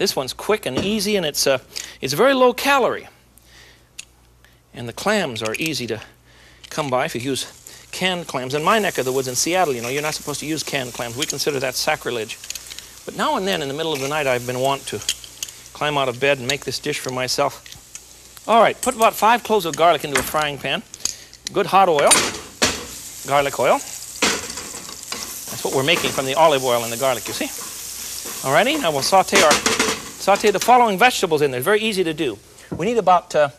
This one's quick and easy, and it's very low calorie. And the clams are easy to come by if you use canned clams. In my neck of the woods in Seattle, you know, you're not supposed to use canned clams. We consider that sacrilege. But now and then, in the middle of the night, I've been wont to climb out of bed and make this dish for myself. All right, put about 5 cloves of garlic into a frying pan. Good hot oil, garlic oil. That's what we're making from the olive oil and the garlic, you see. All righty, now we'll saute the following vegetables in there. Very easy to do. We need about a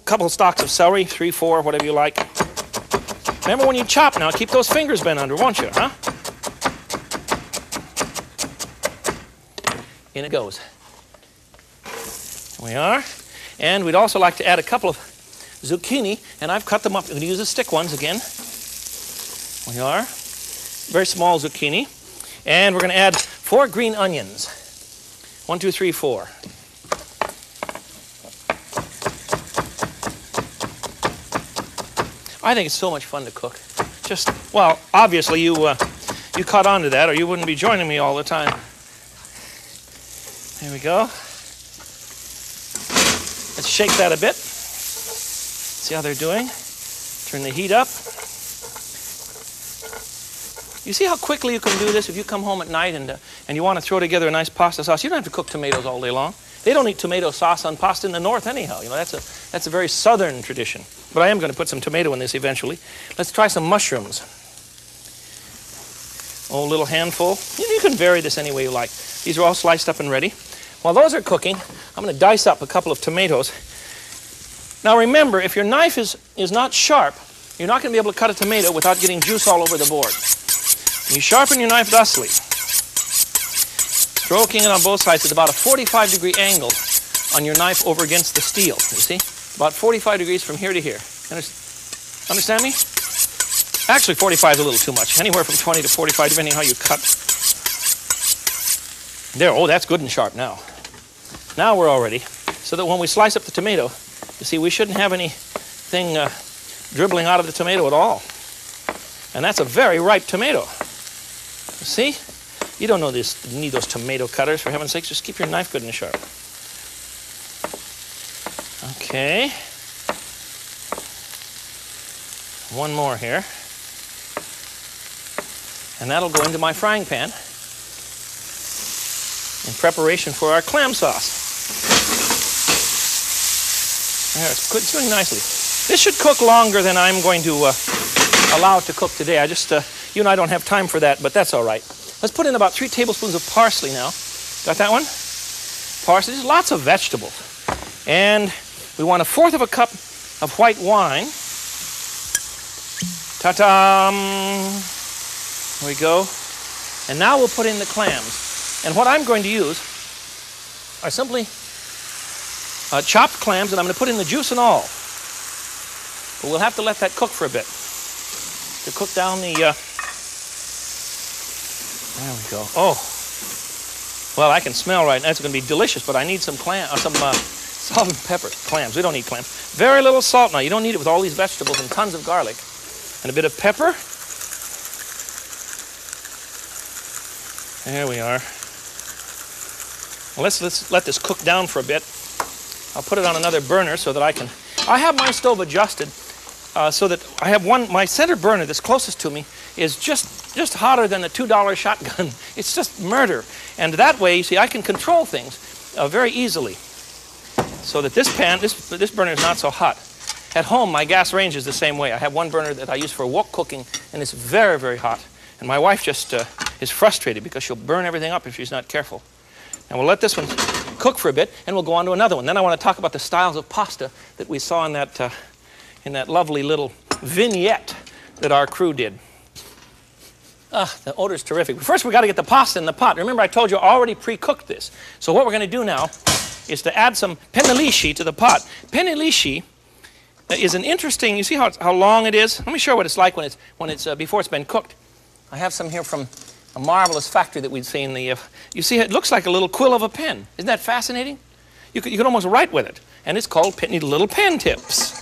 couple of stalks of celery, 3, 4, whatever you like. Remember when you chop now, keep those fingers bent under, won't you, huh? In it goes. There we are. And we'd also like to add a couple of zucchini, and I've cut them up. We're going to use the stick ones again. There we are. Very small zucchini. And we're going to add 4 green onions. 1, 2, 3, 4. I think it's so much fun to cook. Just, well, obviously you caught on to that, or you wouldn't be joining me all the time. There we go. Let's shake that a bit. See how they're doing. Turn the heat up. You see how quickly you can do this if you come home at night and you want to throw together a nice pasta sauce. You don't have to cook tomatoes all day long. They don't eat tomato sauce on pasta in the north anyhow. You know, that's a very southern tradition. But I am going to put some tomato in this eventually. Let's try some mushrooms. Oh, a little handful. You can vary this any way you like. These are all sliced up and ready. While those are cooking, I'm going to dice up a couple of tomatoes. Now remember, if your knife is not sharp, you're not going to be able to cut a tomato without getting juice all over the board. You sharpen your knife thusly, stroking it on both sides at about a 45-degree angle on your knife over against the steel, you see? About 45 degrees from here to here. Understand me? Actually, 45 is a little too much. Anywhere from 20 to 45, depending how you cut. There, oh, that's good and sharp now. Now we're all ready. So that when we slice up the tomato, you see, we shouldn't have anything dribbling out of the tomato at all. And that's a very ripe tomato. You see? You don't need those tomato cutters, for heaven's sakes. Just keep your knife good and sharp. Okay. One more here. And that'll go into my frying pan in preparation for our clam sauce. There, it's doing nicely. This should cook longer than I'm going to allow it to cook today. You and I don't have time for that, but that's all right. Let's put in about 3 tablespoons of parsley now. Got that one? Parsley, there's lots of vegetables. And we want 1/4 of a cup of white wine. Ta-da! There we go. And now we'll put in the clams. And what I'm going to use are simply chopped clams, and I'm going to put in the juice and all. But we'll have to let that cook for a bit. To cook down the... There we go. Oh, well, I can smell right now. It's going to be delicious, but I need some salt and pepper. Clams. We don't need clams. Very little salt now. You don't need it with all these vegetables and tons of garlic. And a bit of pepper. There we are. Well, let's let this cook down for a bit. I'll put it on another burner so that I have my stove adjusted so that I have my center burner that's closest to me is just hotter than a $2 shotgun. It's just murder. And that way, you see, I can control things very easily so that this burner is not so hot. At home, my gas range is the same way. I have one burner that I use for wok cooking, and it's very, very hot. And my wife just is frustrated because she'll burn everything up if she's not careful. And we'll let this one cook for a bit, and we'll go on to another one. Then I want to talk about the styles of pasta that we saw in that lovely little vignette that our crew did. The odor is terrific. But first, we've got to get the pasta in the pot. Remember, I told you I already pre-cooked this. So what we're going to do now is to add some penelishi to the pot. Penelishi is an interesting, you see how long it is? Let me show you what it's like when it's before it's been cooked. I have some here from a marvelous factory that we'd seen. You see, it looks like a little quill of a pen. Isn't that fascinating? You could almost write with it. And it's called little pen tips.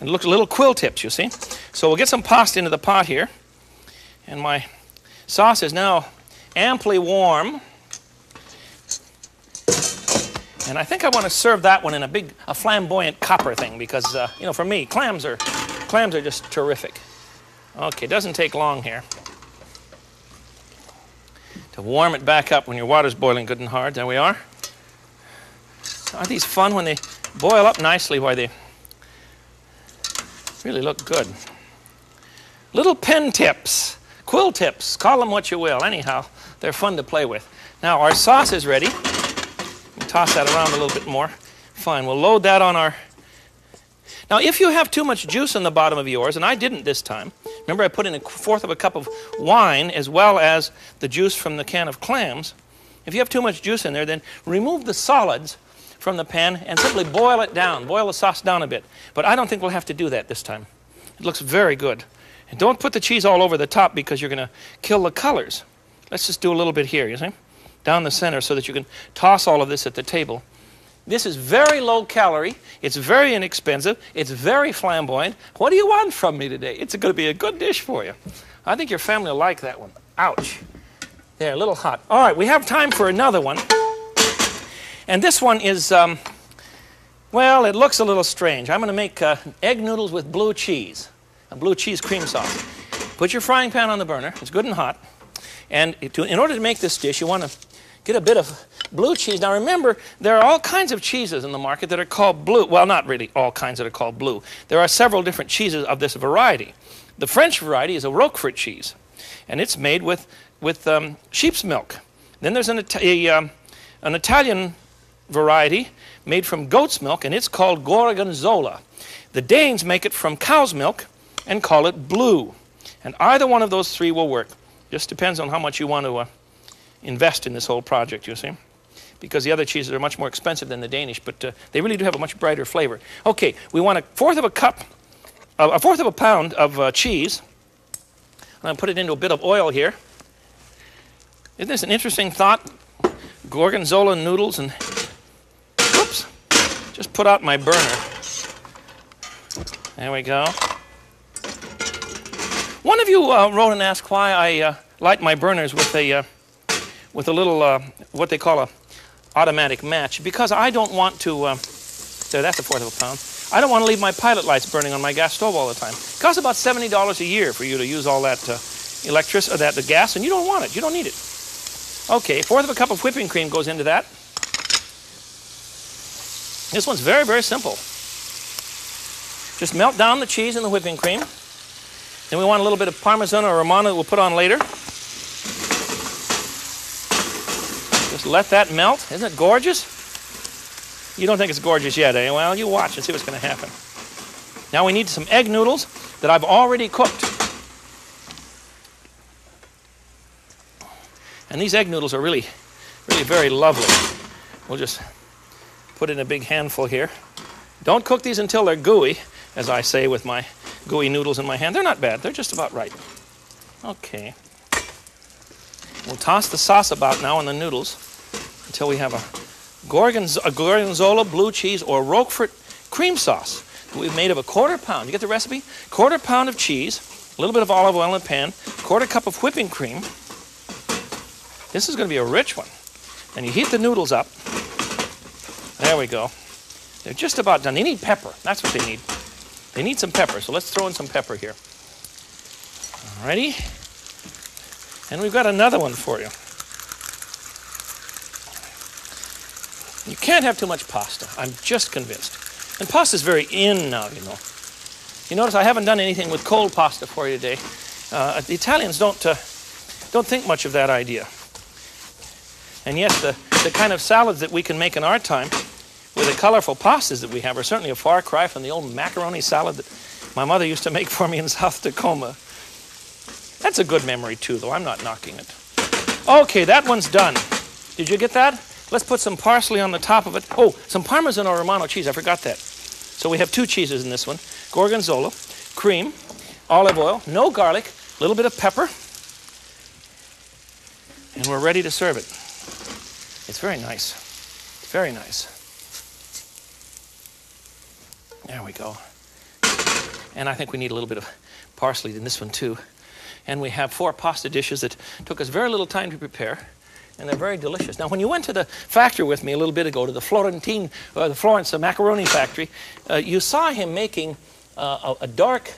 And it looks little quill tips, you see. So we'll get some pasta into the pot here. And my And I think I want to serve that one in a flamboyant copper thing because, you know, for me, clams are just terrific. Okay, it doesn't take long here to warm it back up when your water's boiling good and hard. There we are. Aren't these fun when they boil up nicely? Why, they really look good. Little pen tips, quill tips, call them what you will. Anyhow, they're fun to play with. Now, our sauce is ready. Toss that around a little bit more. Fine, we'll load that on our... Now, if you have too much juice in the bottom of yours, and I didn't this time, remember I put in 1/4 of a cup of wine as well as the juice from the can of clams. If you have too much juice in there, then remove the solids from the pan and simply boil it down. Boil the sauce down a bit. But I don't think we'll have to do that this time. It looks very good. And don't put the cheese all over the top because you're going to kill the colors. Let's just do a little bit here, you see? Down the center so that you can toss all of this at the table. This is very low calorie. It's very inexpensive. It's very flamboyant. What do you want from me today? It's going to be a good dish for you. I think your family will like that one. Ouch. There, a little hot. All right, we have time for another one. And this one is, well, it looks a little strange. I'm going to make egg noodles with blue cheese, a blue cheese cream sauce. Put your frying pan on the burner. It's good and hot. And in order to make this dish, you want to get a bit of blue cheese. Now remember, there are all kinds of cheeses in the market that are called blue. Well, not really all kinds that are called blue. There are several different cheeses of this variety. The French variety is a Roquefort cheese, and it's made with sheep's milk. Then there's an Italian variety made from goat's milk, and it's called Gorgonzola. The Danes make it from cow's milk and call it blue. And either one of those three will work. Just depends on how much you want to invest in this whole project, you see. Because the other cheeses are much more expensive than the Danish, but they really do have a much brighter flavor. Okay, we want 1/4 of a cup, 1/4 of a pound of cheese. I'm going to put it into a bit of oil here. Isn't this an interesting thought? Gorgonzola noodles and... Whoops. Just put out my burner. There we go. One of you wrote and asked why I light my burners with a little, what they call a automatic match. Because I don't want to, there, that's 1/4 of a pound. I don't want to leave my pilot lights burning on my gas stove all the time. It costs about $70 a year for you to use all that electricity, the gas, and you don't want it. You don't need it. Okay, 1/4 of a cup of whipping cream goes into that. This one's very, very simple. Just melt down the cheese and the whipping cream. Then we want a little bit of Parmesan or Romano that we'll put on later. Just let that melt. Isn't it gorgeous? You don't think it's gorgeous yet, eh? Well, you watch and see what's going to happen. Now we need some egg noodles that I've already cooked. And these egg noodles are really, really very lovely. We'll just put in a big handful here. Don't cook these until they're gooey, as I say with my gooey noodles in my hand. They're not bad. They're just about right. Okay. We'll toss the sauce about now on the noodles until we have a Gorgonzola blue cheese or Roquefort cream sauce that we've made of 1/4 pound. You get the recipe? 1/4 pound of cheese, a little bit of olive oil in a pan, 1/4 cup of whipping cream. This is going to be a rich one. And you heat the noodles up. There we go. They're just about done. They need pepper. That's what they need. They need some pepper, so let's throw in some pepper here. Alrighty. And we've got another one for you. You can't have too much pasta. I'm just convinced. And pasta's very in now, you know. You notice I haven't done anything with cold pasta for you today. The Italians don't think much of that idea. And yet the kind of salads that we can make in our time with the colorful pastas that we have are certainly a far cry from the old macaroni salad that my mother used to make for me in South Tacoma. That's a good memory too, though. I'm not knocking it. Okay, that one's done. Did you get that? Let's put some parsley on the top of it. Oh, some Parmesan or Romano cheese. I forgot that. So we have 2 cheeses in this one. Gorgonzola, cream, olive oil, no garlic, a little bit of pepper. And we're ready to serve it. It's very nice. Very nice. There we go. And I think we need a little bit of parsley in this one too. And we have 4 pasta dishes that took us very little time to prepare. and they're very delicious. Now, when you went to the factory with me a little bit ago, to the Florence macaroni factory, you saw him making a dark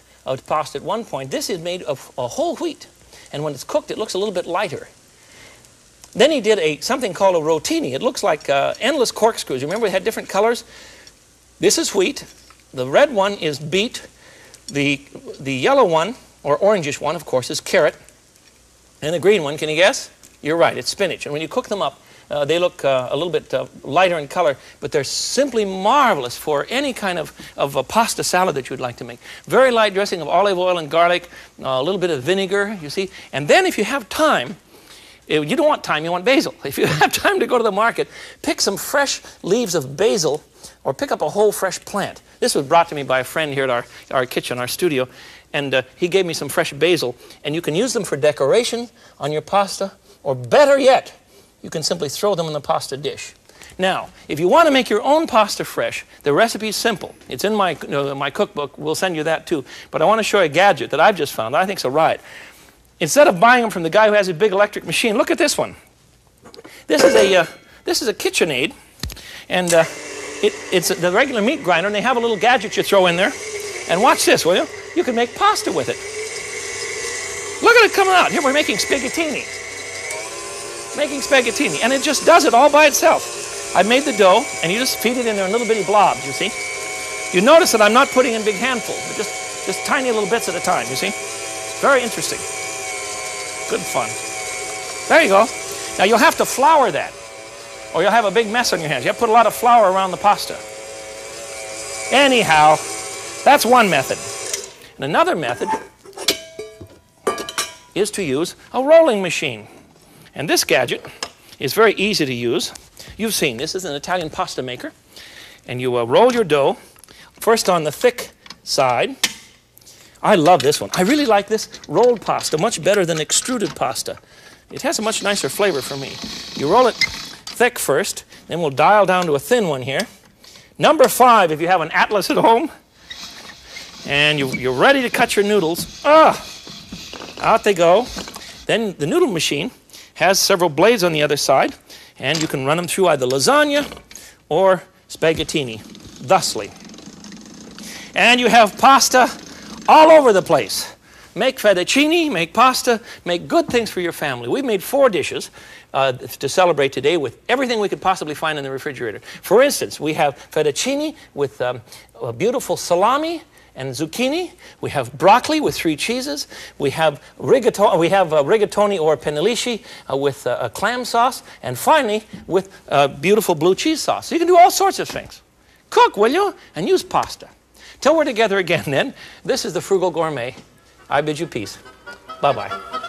pasta at one point. This is made of whole wheat, and when it's cooked, it looks a little bit lighter. Then he did something called a rotini. It looks like endless corkscrews. You remember they had different colors? This is wheat. The red one is beet. The yellow one, or orangish one, of course, is carrot. And the green one, can you guess? You're right, it's spinach. And when you cook them up, they look a little bit lighter in color, but they're simply marvelous for any kind of a pasta salad that you'd like to make. Very light dressing of olive oil and garlic, a little bit of vinegar, you see. And then if you have time, you don't want time, you want basil. If you have time to go to the market, pick some fresh leaves of basil or pick up a whole fresh plant. This was brought to me by a friend here at our kitchen, our studio, and he gave me some fresh basil. And you can use them for decoration on your pasta, or better yet, you can simply throw them in the pasta dish. Now, if you want to make your own pasta fresh, the recipe is simple. It's in my cookbook. We'll send you that too. But I want to show you a gadget that I've just found that I think is a riot. Instead of buying them from the guy who has a big electric machine, look at this one. This is a KitchenAid, and it's the regular meat grinder, and they have a little gadget you throw in there. And watch this, will you? You can make pasta with it. Look at it coming out. Here we're making spaghettini. And it just does it all by itself. I made the dough, and you just feed it in there in little bitty blobs, you see. You notice that I'm not putting in big handfuls, but just tiny little bits at a time, you see. Very interesting. Good fun. There you go. Now you'll have to flour that, or you'll have a big mess on your hands. You have to put a lot of flour around the pasta. Anyhow, that's one method. And another method is to use a rolling machine. And this gadget is very easy to use. You've seen this. This is an Italian pasta maker. And you roll your dough first on the thick side. I love this one. I really like this rolled pasta much better than extruded pasta. It has a much nicer flavor for me. You roll it thick first, then we'll dial down to a thin one here. Number 5, if you have an Atlas at home, and you're ready to cut your noodles. Out they go. Then the noodle machine has several blades on the other side, and you can run them through either lasagna or spaghettini, thusly. And you have pasta all over the place. Make fettuccine, make pasta, make good things for your family. We've made 4 dishes to celebrate today with everything we could possibly find in the refrigerator. For instance, we have fettuccine with a beautiful salami and zucchini. We have broccoli with 3 cheeses. We have rigatoni or pennillisci with clam sauce. And finally, with beautiful blue cheese sauce. So you can do all sorts of things. Cook, will you? And use pasta. Till we're together again then, this is the Frugal Gourmet. I bid you peace. Bye-bye.